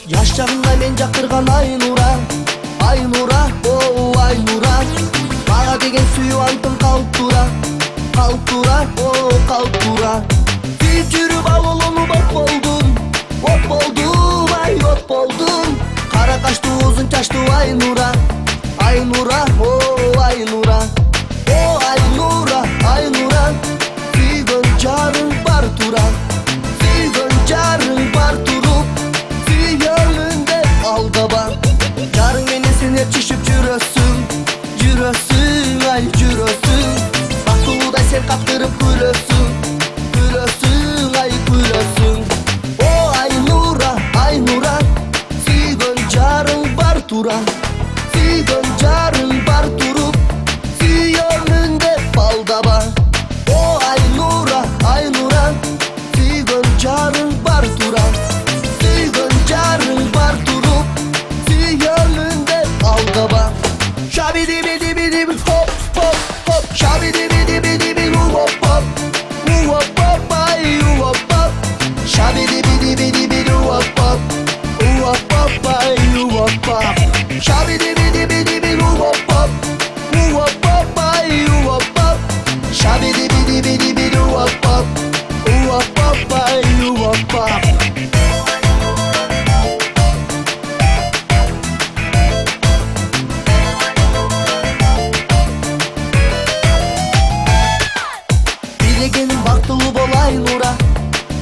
Жашагында мен жактырган Айнура, Айнура, о Айнура. Мага деген сүйүп калып тура, калып тура, о калып тура. Сүйүп жүрүп алуулуну от болдум, ай от болдум. Кара каштуу узун чачтуу Айнура, Айнура, о Айнура. О Айнура, Айнура, сүйгөн жарың бар тура, сүйгөн жарың бар туруп, сүйөмүн деп алдаба. Жарың менен сен ээрчишип жүрөсүң, жүрөсүң, ай жүрөсүң. Бактылуудай сен каптырып күлөсүң, күлөсүң, ай күлөсүң. О Айнура, Айнура, сүйгөн жарың бар тура, сүйгөн жарың бар туруп, сүйөмүн деп алдаба. О Айнура, Айнура, сүйгөн жарың бар тура, сүйгөн жарың бар туруп, сүйөмүн деп алдаба. Шабиди биди биди би хоп хоп хоп, шабиди биди биди би хоп хоп, хоп хоп ай хоп хоп. Шабиди биди биди би хоп хоп, хоп хоп ай хоп хоп. Шабиди биди биди би хоп хоп, хоп хоп ай хоп хоп. Шабиди биди биди би хоп хоп, хоп хоп ай хоп хоп. Билегеним бактылуу бол Айнура,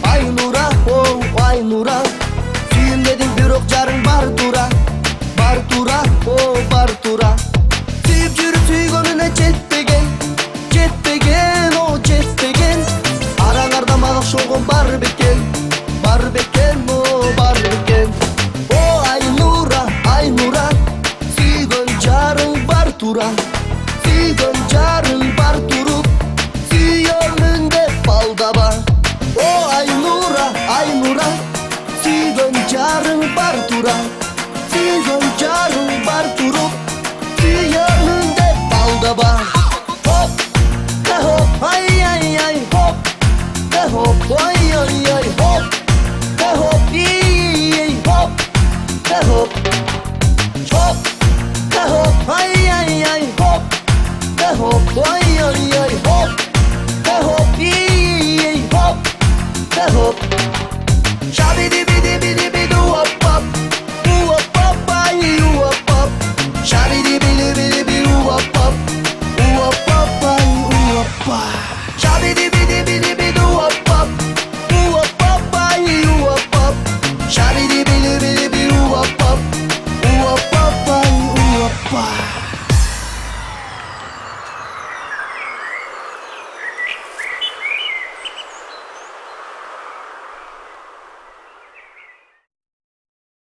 Айнура, о Айнура. Сүйүм дедим бирок жарың бар тура, бар тура, о бар тура. Сүйүп жүрүп сүйгөнүнө жетпеген, жетпеген, о жетпеген. Араңарда мага окшогон бар бекен, бар бекен, о бар бекен. О Айнура, Айнура, сүйгөн жарың бар тура, сүйгөн жарың бар туруп, сүйөмүн деп алдаба. О Айнура, Айнура, сүйгөн жарың бар тура, сүйгөн жарың бар туруп, сүйөмүн деп алдаба. Хоп, хоп, ай ай ай, хоп, хоп, ай